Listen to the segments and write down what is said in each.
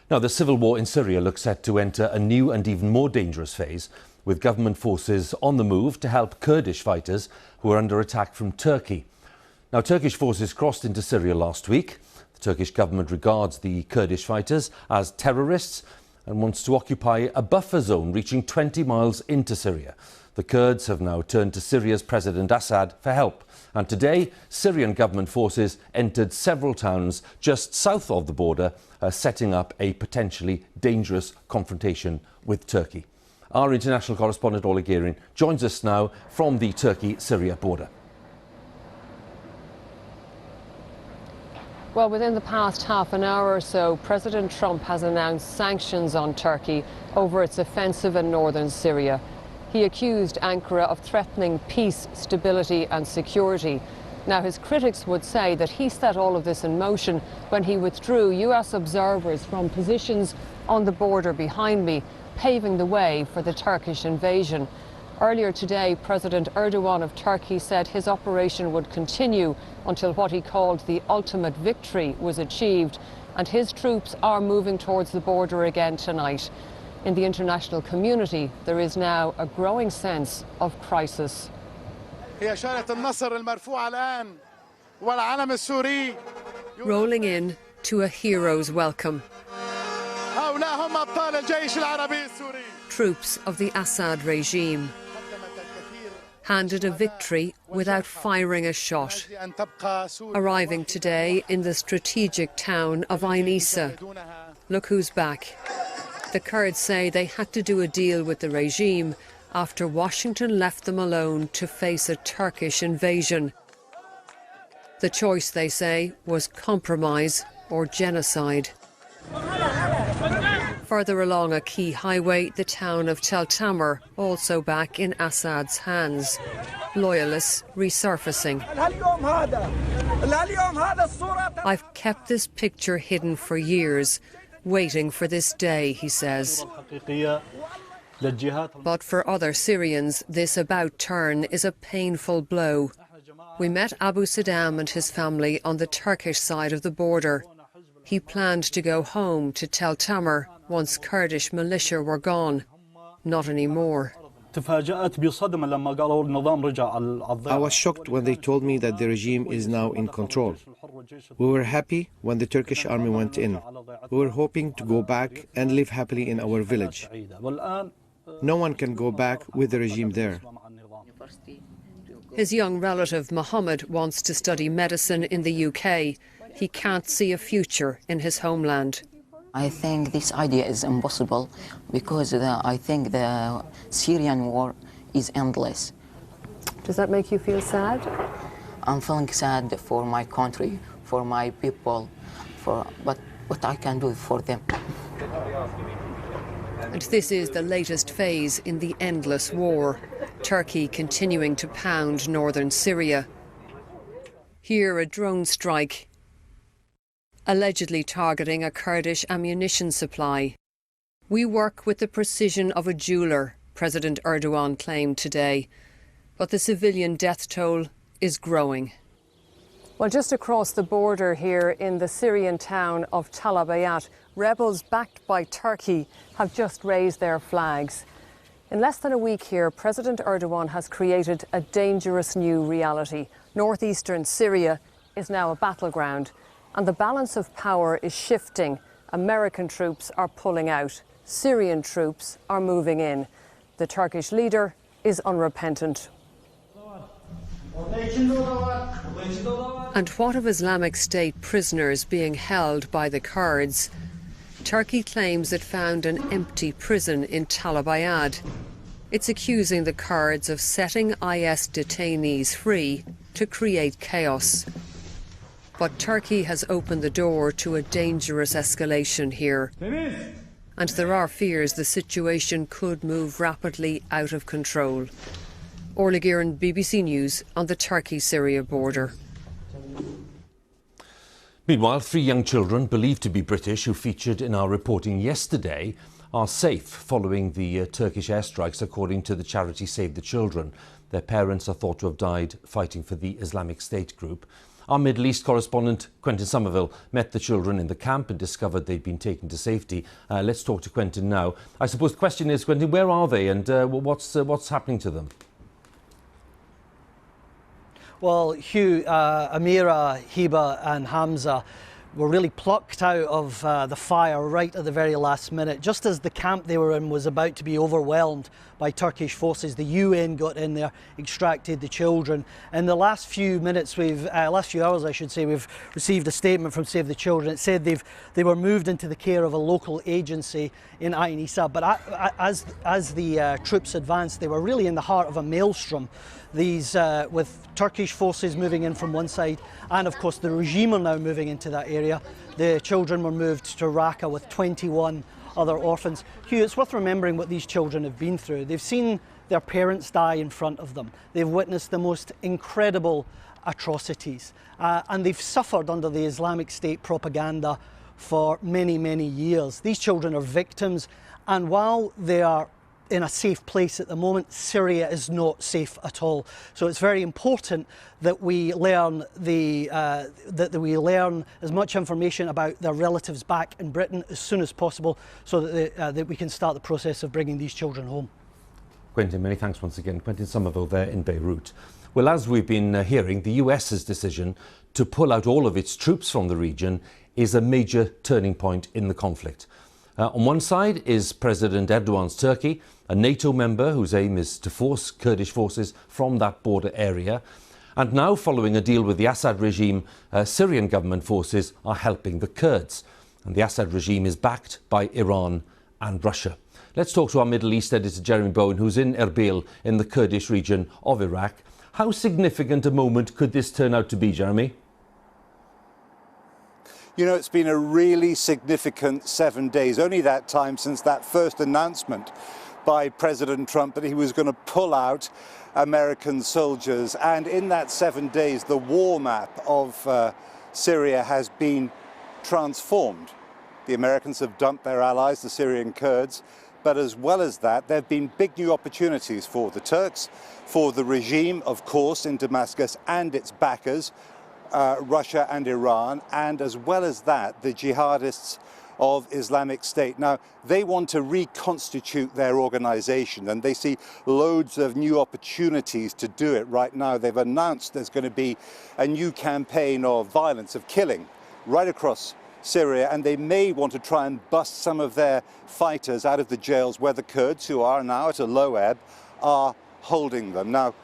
Now, the civil war in Syria looks set to enter a new and even more dangerous phase, with government forces on the move to help Kurdish fighters who are under attack from Turkey. Now, Turkish forces crossed into Syria last week. The Turkish government regards the Kurdish fighters as terrorists and wants to occupy a buffer zone reaching 20 miles into Syria. The Kurds have now turned to Syria's President Assad for help. And today, Syrian government forces entered several towns just south of the border, setting up a potentially dangerous confrontation with Turkey. Our international correspondent, Ola Guerin, joins us now from the Turkey-Syria border. Well, within the past half an hour or so, President Trump has announced sanctions on Turkey over its offensive in northern Syria. He accused Ankara of threatening peace, stability and security. Now, his critics would say that he set all of this in motion when he withdrew US observers from positions on the border behind me, paving the way for the Turkish invasion. Earlier today, President Erdogan of Turkey said his operation would continue until what he called the ultimate victory was achieved, and his troops are moving towards the border again tonight. In the international community, there is now a growing sense of crisis. Rolling in to a hero's welcome. Troops of the Assad regime handed a victory without firing a shot, arriving today in the strategic town of Ain Issa. Look who's back. The Kurds say they had to do a deal with the regime after Washington left them alone to face a Turkish invasion. The choice, they say, was compromise or genocide. Further along a key highway, the town of Tel Tamer, also back in Assad's hands. Loyalists resurfacing. I've kept this picture hidden for years, waiting for this day, he says. But for other Syrians, this about turn is a painful blow. We met Abu Saddam and his family on the Turkish side of the border. He planned to go home to Tel Tamer once Kurdish militia were gone. Not anymore. I was shocked when they told me that the regime is now in control. We were happy when the Turkish army went in. We were hoping to go back and live happily in our village. No one can go back with the regime there. His young relative Mohammed wants to study medicine in the UK. He can't see a future in his homeland. I think this idea is impossible because I think the Syrian war is endless. Does that make you feel sad? I'm feeling sad for my country, for my people, but what I can do for them. And this is the latest phase in the endless war. Turkey continuing to pound northern Syria. Here a drone strike, allegedly targeting a Kurdish ammunition supply. We work with the precision of a jeweler, President Erdogan claimed today. But the civilian death toll is growing. Well, just across the border here in the Syrian town of Talabayat, rebels backed by Turkey have just raised their flags. In less than a week here, President Erdogan has created a dangerous new reality. Northeastern Syria is now a battleground, and the balance of power is shifting. American troops are pulling out. Syrian troops are moving in. The Turkish leader is unrepentant. And what of Islamic State prisoners being held by the Kurds? Turkey claims it found an empty prison in Talabayad. It's accusing the Kurds of setting IS detainees free to create chaos. But Turkey has opened the door to a dangerous escalation here. And there are fears the situation could move rapidly out of control. Orla Guerin, BBC News, on the Turkey-Syria border. Meanwhile, 3 young children believed to be British who featured in our reporting yesterday are safe following the Turkish airstrikes, according to the charity Save the Children. Their parents are thought to have died fighting for the Islamic State group. Our Middle East correspondent, Quentin Somerville, met the children in the camp and discovered they'd been taken to safety. Let's talk to Quentin now. I suppose the question is, Quentin, where are they and what's happening to them? Well, Hugh, Amira, Hiba and Hamza were really plucked out of the fire right at the very last minute. Just as the camp they were in was about to be overwhelmed by Turkish forces, the UN got in there, extracted the children. In the last few minutes, last few hours I should say, we've received a statement from Save the Children. It said they were moved into the care of a local agency in Ain Issa. But as the troops advanced, they were really in the heart of a maelstrom. These with Turkish forces moving in from one side, and of course the regime are now moving into that area. The children were moved to Raqqa with 21 other orphans. Hugh, it's worth remembering what these children have been through. They've seen their parents die in front of them. They've witnessed the most incredible atrocities, and they've suffered under the Islamic State propaganda for many, many years. These children are victims, and while they are in a safe place at the moment, Syria is not safe at all. So it's very important that we learn as much information about their relatives back in Britain as soon as possible, so that we can start the process of bringing these children home. Quentin, many thanks once again. Quentin Somerville there in Beirut. Well, as we've been hearing, the US's decision to pull out all of its troops from the region is a major turning point in the conflict. On one side is President Erdogan's Turkey, a NATO member whose aim is to force Kurdish forces from that border area. And now, following a deal with the Assad regime, Syrian government forces are helping the Kurds. And the Assad regime is backed by Iran and Russia. Let's talk to our Middle East editor, Jeremy Bowen, who's in Erbil in the Kurdish region of Iraq. How significant a moment could this turn out to be, Jeremy? You know, it's been a really significant 7 days, only that time since that first announcement by President Trump that he was going to pull out American soldiers. And in that 7 days, the war map of Syria has been transformed. The Americans have dumped their allies, the Syrian Kurds. But as well as that, there have been big new opportunities for the Turks, for the regime, of course, in Damascus and its backers, Russia and Iran, and as well as that, the jihadists of Islamic State. Now, they want to reconstitute their organization, and they see loads of new opportunities to do it right now. They've announced there's going to be a new campaign of violence, of killing, right across Syria, and they may want to try and bust some of their fighters out of the jails where the Kurds, who are now at a low ebb, are holding them. Now,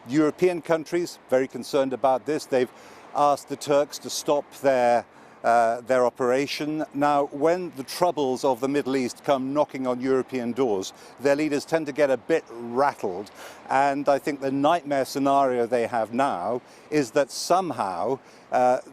European countries, very concerned about this. They've asked the Turks to stop their operation. Now, when the troubles of the Middle East come knocking on European doors, their leaders tend to get a bit rattled. And I think the nightmare scenario they have now is that somehow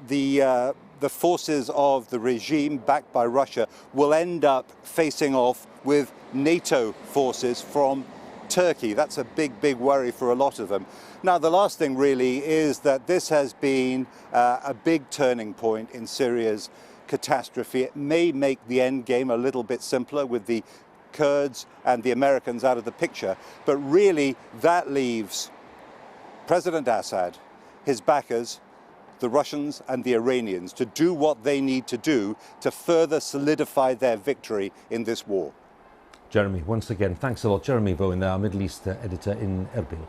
the forces of the regime backed by Russia will end up facing off with NATO forces from Turkey. That's a big, big worry for a lot of them. Now, the last thing really is that this has been a big turning point in Syria's catastrophe. It may make the end game a little bit simpler with the Kurds and the Americans out of the picture, but really that leaves President Assad, his backers, the Russians and the Iranians to do what they need to do to further solidify their victory in this war. Jeremy, once again, thanks a lot. Jeremy Bowen, our Middle East editor in Erbil.